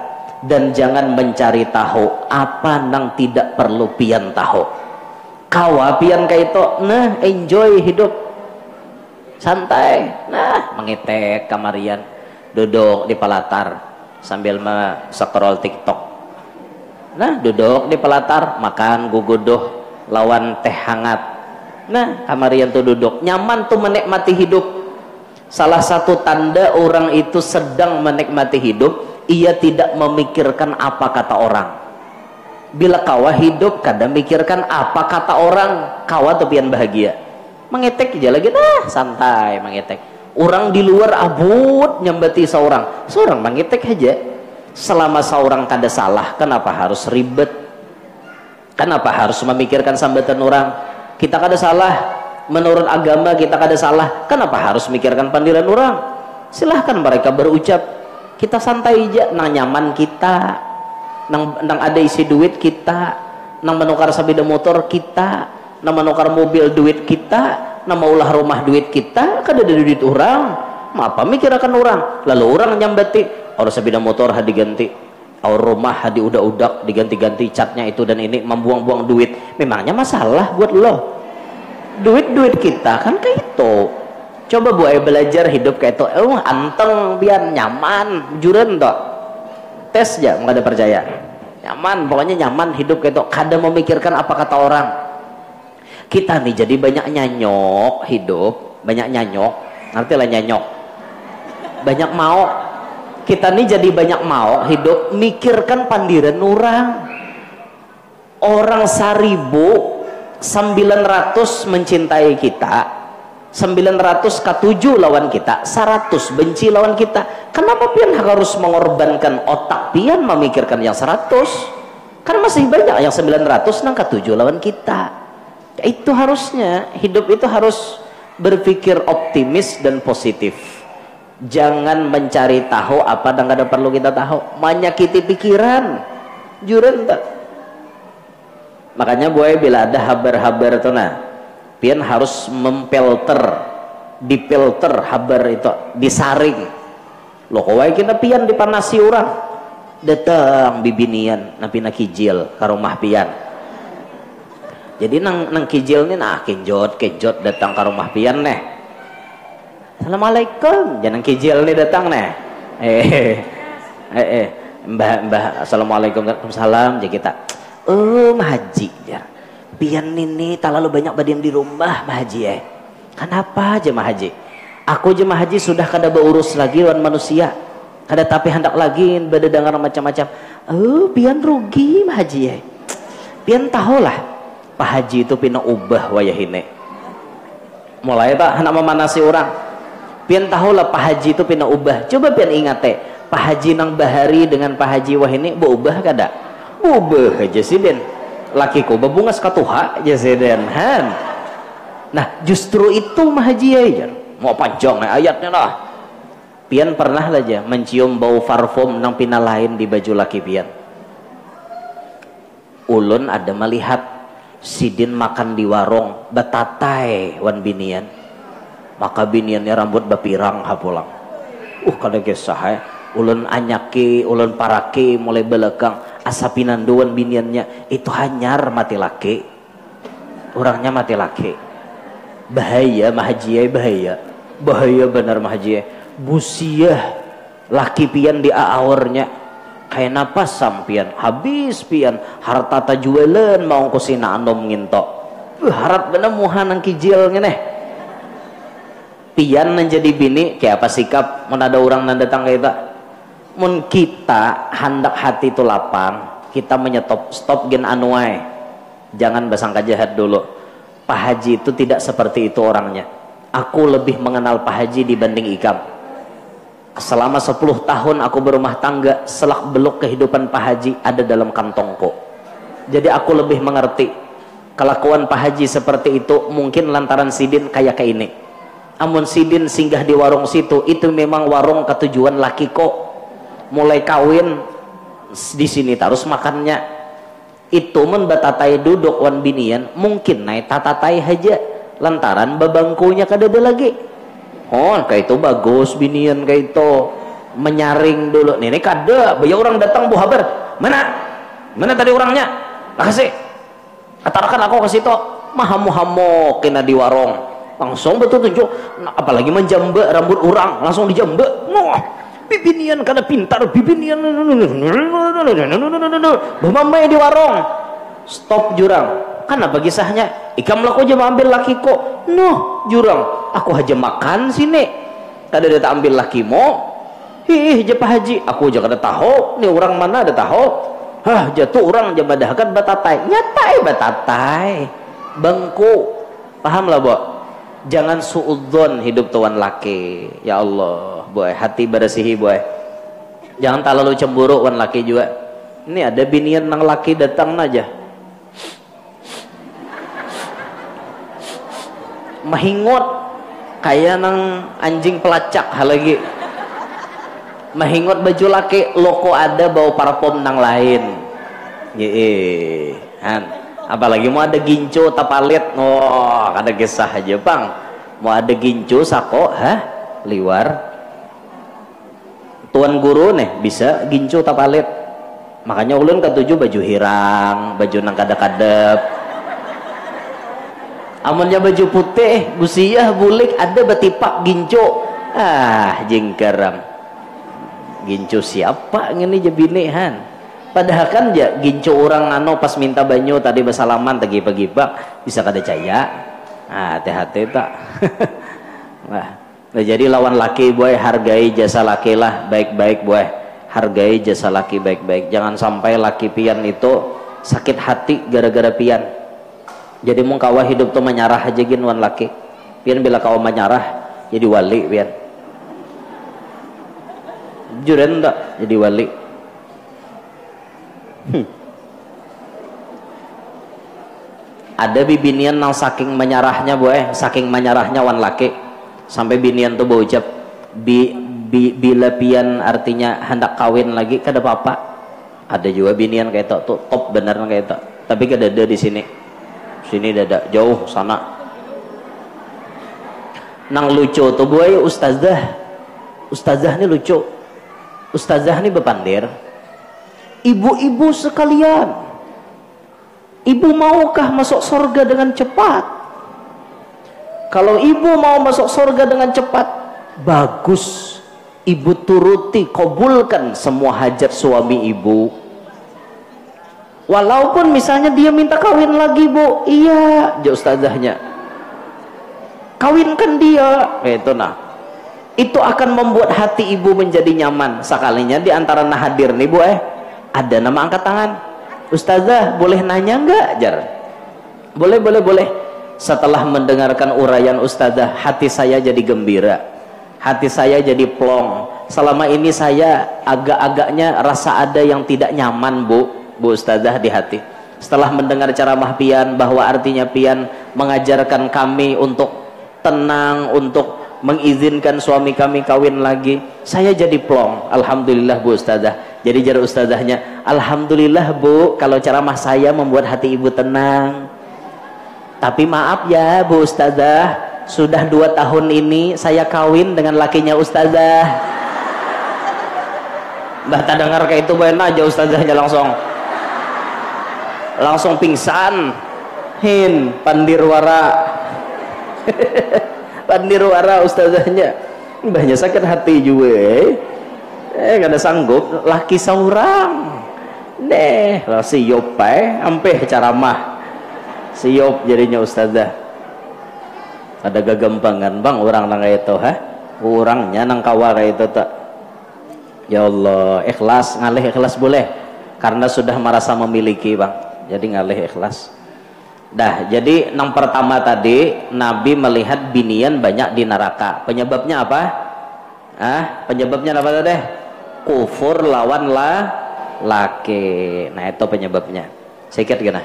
[SPEAKER 1] dan jangan mencari tahu apa nang tidak perlu pian tahu. Kawa pian kayak itu, nah enjoy hidup santai, nah mengetek kamarian, duduk di palatar sambil scroll TikTok, nah duduk di palatar makan gugudoh lawan teh hangat, nah kamarian tuh duduk nyaman tuh menikmati hidup. Salah satu tanda orang itu sedang menikmati hidup, ia tidak memikirkan apa kata orang. Bila kawa hidup kadang mikirkan apa kata orang, kawa tuh pian bahagia, mengetek aja lagi nah santai mengetek. Orang di luar abut nyambati seorang mengetek aja. Selama seorang kada salah, kenapa harus ribet, kenapa harus memikirkan sambatan orang? Kita kada salah, menurut agama kita kada salah, kenapa harus mikirkan pandiran orang? Silahkan mereka berucap, kita santai aja, nang nyaman kita, nang ada isi duit kita, nang menukar sabeda motor kita, nang menukar mobil duit kita, nang maulah rumah duit kita, kada ada duit orang, apa mikirkan orang? Lalu orang nyambati, orang sabeda motor hadi ganti, orang rumah hadi udak-udak diganti-ganti catnya itu dan ini, membuang-buang duit, memangnya masalah buat lo? Duit kita kan kayak itu. Coba buaya belajar hidup kayak itu, anteng biar nyaman juren toh, tes aja nggak ada percaya, nyaman pokoknya nyaman hidup kayak itu, kada memikirkan apa kata orang. Kita nih jadi banyak nyanyok hidup, banyak nyanyok, ngerti lah nyanyok, banyak mau. Kita nih jadi banyak mau hidup, mikirkan pandiran orang 1900 mencintai kita, 900 lawan kita, 100 benci lawan kita. Kenapa pian harus mengorbankan otak pian memikirkan yang 100? Kan masih banyak yang 900 nang ke-7 lawan kita. Itu harusnya hidup itu harus berpikir optimis dan positif. Jangan mencari tahu apa yang kada perlu kita tahu, menyakiti pikiran juren tak. Makanya boy bila ada habar-habar itu nah pian harus dipilter habar itu, disaring lo kawai kita pian dipanasi orang datang bibinian napi nak kijil ke rumah pian. Jadi nang kijil ni nah kenjot datang ke rumah pian neh. Assalamualaikum, jangan kijil ni datang neh. Mbah assalamualaikum, waalaikumsalam. Jadi kita haji jar. Pian ini terlalu banyak badiam di rumah Mah Haji Kenapa aja Mah Haji? Aku je Mah Haji sudah kada beurus lagi wan manusia. Kada tapi hendak lagi berdengar macam-macam. Pian rugi Mah Haji Pian tahulah Pak Haji itu pina ubah wayahine. Mulai tak hendak memanasi orang. Pian tahulah Pak Haji itu pina ubah. Coba pian ingat Pak Haji nang bahari dengan Pak Haji wahini berubah kada? Ubah aja sih den. Lakiku bebungas katuha aja sih den. Nah justru itu Mah Haji ya. Mau panjang ayatnya lah. Pian pernah aja mencium bau parfum nang pina lain di baju laki pian. Ulun ada melihat sidin makan di warung betatai wan binian. Maka biniannya rambut bapirang hapulang. Kada kisah ulun anyaki, ulun paraki mulai belakang asapinan duan biniannya itu hanyar mati laki. Orangnya mati laki. Bahaya Mah Haji bahaya benar Mah Haji. Busiah laki pian di aornya kayak napas sampian habis pian harta tajualan mau kusina anom ngintok harap bener muhan ang kijilnya neh pian menjadi bini kayak apa sikap mun ada orang nan datang kita mun kita hendak hati itu lapang kita stop gen anuai jangan basangka jahat dulu. Pak Haji itu tidak seperti itu orangnya. Aku lebih mengenal Pak Haji dibanding ikam. Selama 10 tahun aku berumah tangga, selak beluk kehidupan Pak Haji ada dalam kantongku. Jadi aku lebih mengerti kelakuan Pak Haji seperti itu mungkin lantaran sidin kayak ini. Amun sidin singgah di warung situ itu memang warung ketujuan laki kok. Mulai kawin di sini terus makannya. Itu mun batatai duduk wan binian mungkin naik tatatai aja lantaran babangkunya kadada lagi. Kayak itu bagus binian kayak itu menyaring dulu nih kada bayar orang datang bu habar mana tadi orangnya makasih katakan aku kasih to mahamu kena di warung langsung betul tunjuk apalagi menjambak rambut orang langsung dijambak bibinian kada pintar bibinian bamamai di warung stop jurang kan apa kisahnya ikam laku aja ambil laki kok jurang aku aja makan sini kada ada ambil laki mo aja Pak Haji aku aja kada tahu nih orang mana ada tahu jatuh orang aja badahkan batatai nyatai batatai bangku paham lah bo jangan suudzon hidup tuan laki ya Allah boy hati bersihi boy jangan terlalu cemburu wan laki juga ini ada binian nang laki datang aja mahingot kayak nang anjing pelacak hal lagi mahingot baju laki loko ada bawa parfum nang lain apalagi mau ada gincu tapalit ada kisah aja bang mau ada gincu sako liwar tuan guru nih bisa gincu tapalit makanya ulun ketujuh baju hirang baju nang kadep-kadep amunnya baju putih busiah bulik ada betipak gincu jingkeram gincu siapa ngini jebinihan padahal kan ya gincu orang pas minta banyu tadi bersalaman tagi-pagi bak bisa kada caya hati-hati tak nah jadi lawan laki boy hargai jasa laki lah baik-baik boy hargai jasa laki baik-baik jangan sampai laki pian itu sakit hati gara-gara pian jadi mau kawa hidup tuh menyarah aja gin wan laki pian bila kawa menyarah jadi wali pian juren tak jadi wali ada bibinian nang saking menyarahnya boy saking menyarahnya wan laki sampai binian tuh berucap bila pian artinya hendak kawin lagi kada apa-apa. Ada juga binian kayak itu tuh top bener kayak itu. Tapi kada ada di sini. Sini dada jauh sana. Nang lucu tuh boy ustazah. Ustazah ini lucu. Ustazah ini bepandir. Ibu-ibu sekalian. Ibu maukah masuk surga dengan cepat? Kalau ibu mau masuk surga dengan cepat, bagus. Ibu turuti, kabulkan semua hajat suami ibu. Walaupun misalnya dia minta kawin lagi, Bu. Iya, jauh ustazahnya. Kawinkan dia. Itu nah. Itu akan membuat hati ibu menjadi nyaman. Sekalinya di antara nah hadir nih, Bu, ada nama angkat tangan. Ustazah, boleh nanya enggak? Jar. Boleh. Setelah mendengarkan uraian ustazah, hati saya jadi gembira. Hati saya jadi plong. Selama ini saya agak-agaknya rasa ada yang tidak nyaman, Bu ustazah di hati. Setelah mendengar ceramah pian bahwa artinya pian mengajarkan kami untuk tenang, untuk mengizinkan suami kami kawin lagi, saya jadi plong. Alhamdulillah Bu ustazah. Jadi jar ustazahnya, alhamdulillah Bu kalau ceramah saya membuat hati ibu tenang. Tapi maaf ya Bu ustazah, sudah 2 tahun ini saya kawin dengan lakinya ustazah. Mbah tak dengar kayak itu bayan aja ustazahnya langsung pingsan. Pandirwara. Pandirwara ustazahnya. Mbahnya sakit hati juga. Kada sanggup laki seorang. Lah siop ampe ceramah. Siop jadinya ustazah. Ada gagampangan bang orang nang kayak itu orangnya nang kawa kayak itu tak. Ya Allah, ikhlas, ngalih ikhlas boleh karena sudah merasa memiliki bang, jadi ngalih ikhlas. Dah, jadi nang pertama tadi Nabi melihat binian banyak di neraka. Penyebabnya apa? Penyebabnya apa tadi? Kufur lawan laki. Nah itu penyebabnya. Sikit gana.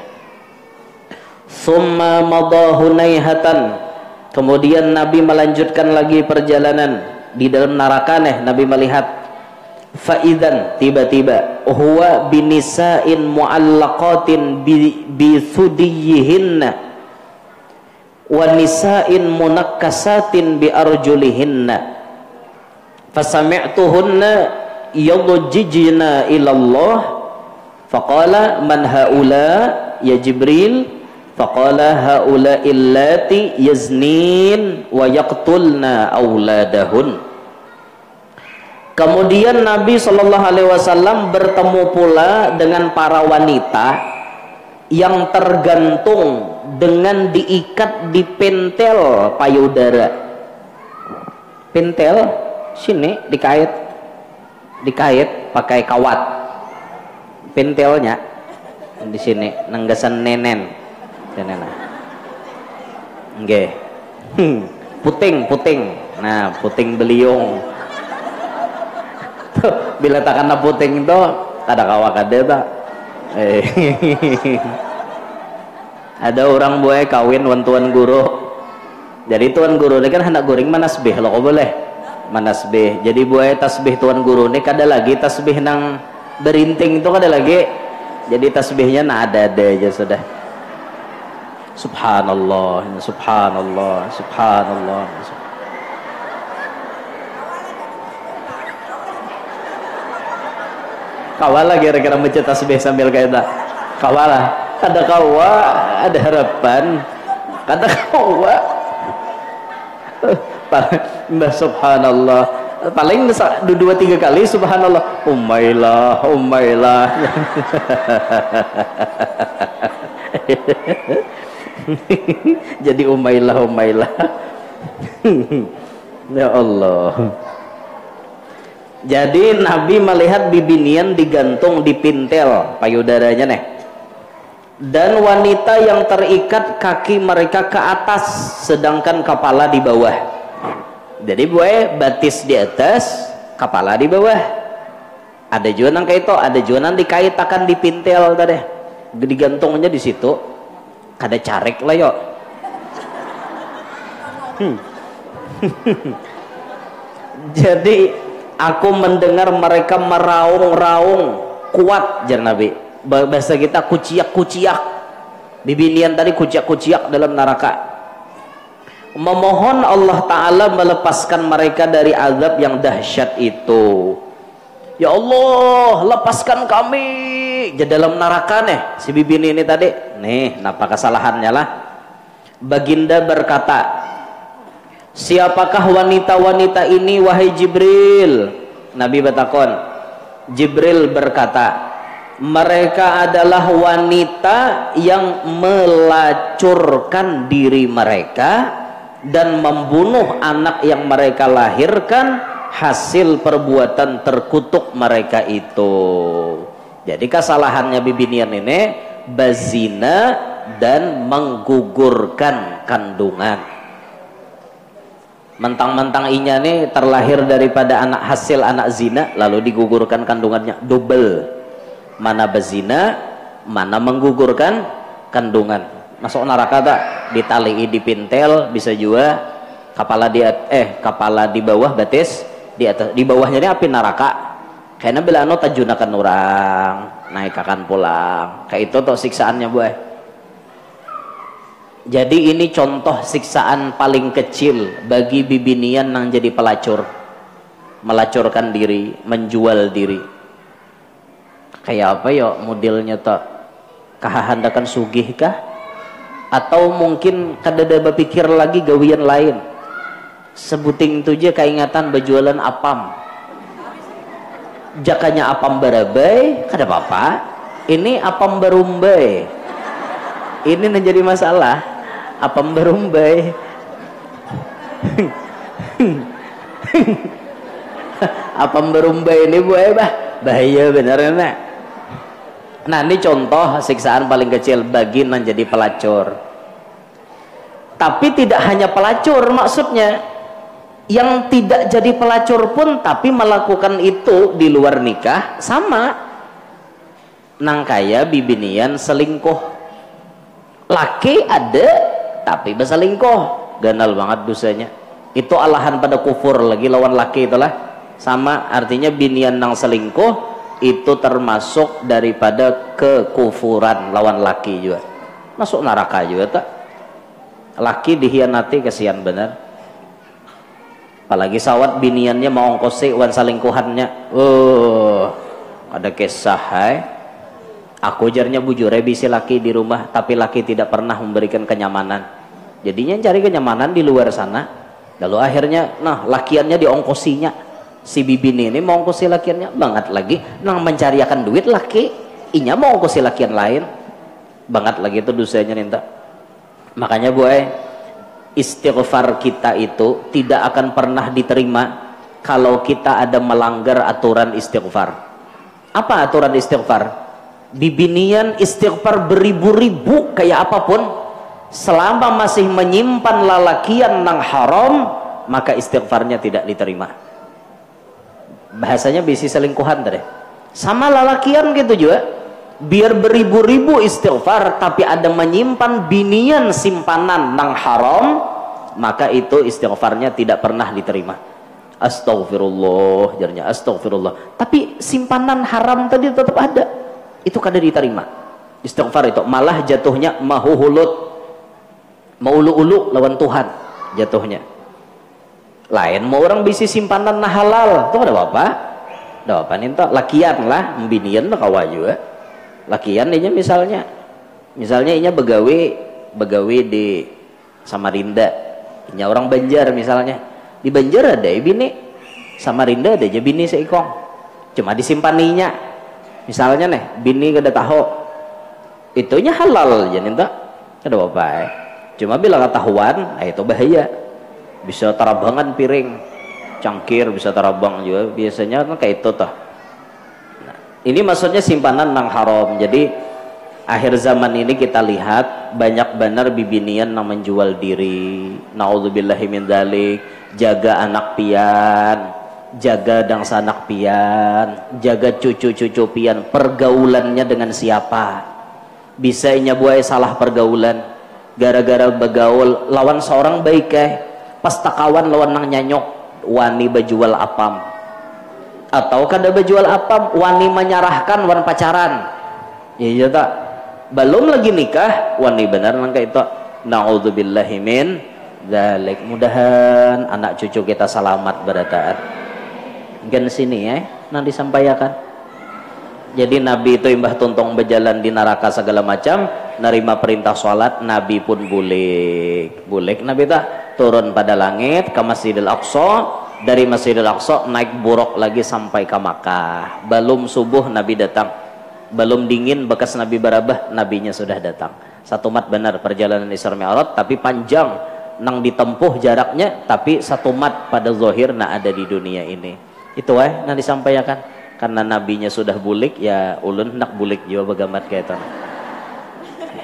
[SPEAKER 1] Summa madahu naihatan. Kemudian Nabi melanjutkan lagi perjalanan di dalam neraka Nabi melihat faidan tiba-tiba huwa binisa'in mu'allaqatin bithudiyihinna wa nisa'in munakkasatin bi arjulihinna fasami'tuhunna yadjijna ilallah faqala man haula ya Jibril faqala haula illati yaznin wa yaqtulna auladahun. Kemudian Nabi Shallallahu Alaihi Wasallam bertemu pula dengan para wanita yang tergantung dengan diikat di pentel payudara. Pentel sini dikait pakai kawat. Pentelnya di sini nenggasan nenen. Nggih. Puting. Nah, puting beliung. Bila tak kena puting itu kada kawa kada tak. Ada orang buai kawin wan tuan guru. Jadi tuan guru ini kan hendak goreng manasbih lo kok boleh manasbih. Jadi buai tasbih tuan guru ini kada lagi tasbih nang berinting itu kada lagi. Jadi tasbihnya nah ada aja sudah. Subhanallah. Kawalah kira-kira mencet tasbih sambil kayak tak kawalah ada kawa ada harapan kata kawa Mbah subhanallah paling 2-3 kali subhanallah umailah jadi umailah ya Allah. Jadi Nabi melihat bibinian digantung di pintel payudaranya dan wanita yang terikat kaki mereka ke atas sedangkan kepala di bawah. Jadi batis di atas, kepala di bawah. Ada juga nang kayak itu, ada juga nang dikaitakan di pintel tadi. Digantungnya di situ. Kada carek lah yo. Jadi aku mendengar mereka meraung-raung kuat, jar Nabi. Bahasa kita kuciak-kuciak, bibinian tadi kuciak-kuciak dalam neraka, memohon Allah Ta'ala melepaskan mereka dari azab yang dahsyat itu. Ya Allah, lepaskan kami di dalam neraka nih si bibini ini tadi nih. Napa kesalahannya lah? Baginda berkata, siapakah wanita-wanita ini wahai Jibril? Nabi bertakon. Jibril berkata, mereka adalah wanita yang melacurkan diri mereka dan membunuh anak yang mereka lahirkan hasil perbuatan terkutuk mereka itu. Jadi kesalahannya bibinian ini bazina dan menggugurkan kandungan. Mentang-mentang inya nih terlahir daripada hasil anak zina lalu digugurkan kandungannya double. Mana bazina, mana menggugurkan kandungan. Masuk neraka tak? Ditali dipintel, bisa juga kepala di bawah, batis di atas. Di bawahnya ini api neraka. Karena bila anu tajunakan orang, naik akan pulang. Kayak itu tuh siksaannya buah. Jadi ini contoh siksaan paling kecil bagi bibinian yang jadi pelacur, melacurkan diri, menjual diri. Kayak apa ya modelnya tak? Kahandakan sugih kah? Atau mungkin kadada berpikir lagi gawian lain, sebuting itu aja keingatan berjualan apam, jakanya apam barabai kada apa-apa, ini apam berumbai, ini menjadi masalah. Apam berumbai apam berumbai ini bahaya benar. Nah ini contoh siksaan paling kecil bagi menjadi pelacur. Tapi tidak hanya pelacur, maksudnya yang tidak jadi pelacur pun tapi melakukan itu di luar nikah sama. Nang kaya bibinian selingkuh, laki ada tapi berselingkuh, ganal banget dosanya. Itu alahan pada kufur lagi lawan laki itulah sama, artinya binian nang selingkuh itu termasuk daripada kekufuran lawan laki juga, masuk neraka juga tak. Laki dihianati kesian bener, apalagi sawat biniannya mau ongkosi wan selingkuhannya. Ada kisah aku jarnya bujur bisi laki di rumah tapi laki tidak pernah memberikan kenyamanan, jadinya cari kenyamanan di luar sana, lalu akhirnya nah lakiannya diongkosinya. Si bibini ini mau ongkosi lakiannya banget lagi nang mencariakan duit laki inya mau ongkosi lakian lain banget lagi, itu dosanya ninta. Makanya boy, istighfar kita itu tidak akan pernah diterima kalau kita ada melanggar aturan istighfar. Apa aturan istighfar? Bibinian istighfar beribu-ribu kayak apapun, selama masih menyimpan lalakian nang haram maka istighfarnya tidak diterima. Bahasanya bisi selingkuhan tadi sama lalakian gitu juga, biar beribu-ribu istighfar tapi ada menyimpan binian simpanan nang haram maka itu istighfarnya tidak pernah diterima. Astagfirullah jarnya, astagfirullah, tapi simpanan haram tadi tetap ada, itu kada diterima istighfar itu, malah jatuhnya mahuhulut, maulu-ulu lawan Tuhan jatuhnya. Lain mau orang bisi simpanan nah halal tuh ada apa? Ada apa nih tuh lakian lah mbinian tuh kawa juga. Lakian ini misalnya inya begawe di Samarinda, inya orang Banjar misalnya, di Banjar ada bini, Samarinda ada aja bini seikong, cuma disimpaninya misalnya nih bini kada tahu itunya halal jadi tak ada apa cuma bila ketahuan itu bahaya. Bisa terabangan piring, cangkir bisa terabang juga biasanya kan kayak itu toh. Nah, ini maksudnya simpanan nang haram. Jadi akhir zaman ini kita lihat banyak benar bibinian yang menjual diri. Naudzubillahi min dzalik. Jaga anak pian, jaga dangsa anak pian, jaga cucu-cucu pian. Pergaulannya dengan siapa? Bisa inya buai salah pergaulan gara-gara begaul lawan seorang baik pas takawan lawan nang nyanyok wani bajual apam atau kada berjual apa wani menyarahkan wan pacaran iya tak belum lagi nikah wani benar nangka itu naudzubillahi min dzalik. Mudahan anak cucu kita selamat berataan gen sini ya nang disampaikan. Jadi Nabi itu imbah tuntung berjalan di neraka segala macam nerima perintah sholat Nabi pun bulik Nabi tak turun pada langit ke Masjidil Aqsa, dari Masjidil Aqsa naik buruk lagi sampai ke Makkah. Belum subuh Nabi datang, belum dingin bekas Nabi barabah nabinya sudah datang. Satu mat benar perjalanan Isra Mi'raj tapi panjang nang ditempuh jaraknya tapi satu mat pada zahir nak ada di dunia ini. Itu nang disampaikan karena nabinya sudah bulik ya ulun nak bulik juga bagamat kayak itu.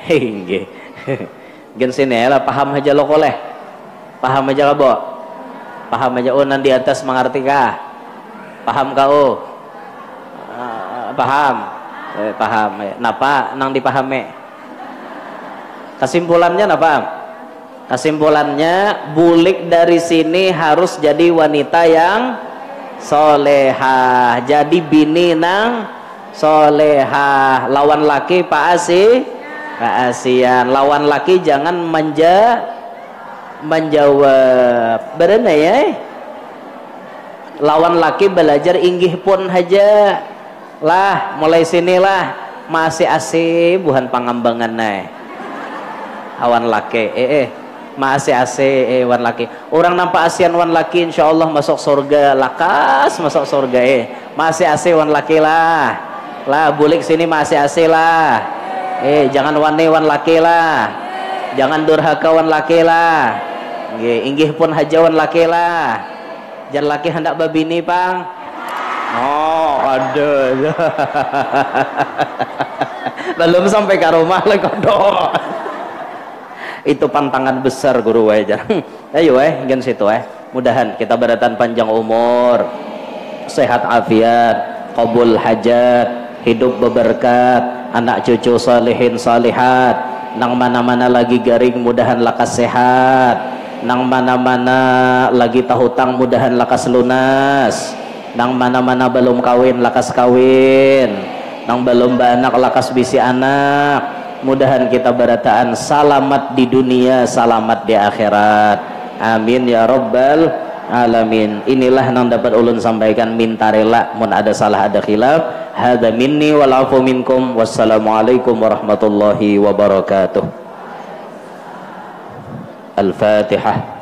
[SPEAKER 1] Hingga gen sini lah paham aja lo koleh. Paham aja kabo. Paham aja nan di atas mengerti kah? Paham kau? Paham? Paham. Napa nang dipahami? Kesimpulannya napa? Kesimpulannya bulik dari sini harus jadi wanita yang solehah, jadi bini nang solehah. Lawan laki Pak Asian, lawan laki jangan menjawab benar ya. Lawan laki belajar inggih pun haja lah mulai sinilah masih asih buhan pangambangan awan laki masih asih wan laki orang nampak asian wan laki insyaallah masuk surga lakas masuk surga masih asih wan laki lah bulik sini masih asih lah jangan wani wan laki lah jangan durhaka wan laki lah inggih pun hajawan laki lah jangan laki hendak babini pang ada belum sampai ke rumah lah kodok. Itu pantangan besar guru wajar. Ayo gen situ mudahan kita beratan panjang umur, sehat afiat, qabul hajat, hidup berberkat, anak cucu salihin salihat, nang mana-mana lagi garing mudahan lakas sehat, nang mana-mana lagi tahutang mudahan lakas lunas, nang mana-mana belum kawin lakas kawin, nang belum beranak lakas bisi anak. Mudahan kita berataan selamat di dunia, selamat di akhirat. Amin ya rabbal alamin. Inilah yang dapat ulun sampaikan, minta rela mun ada salah ada khilaf. Hadza minni wal afu minkum. Wassalamualaikum warahmatullahi wabarakatuh. Al-Fatihah.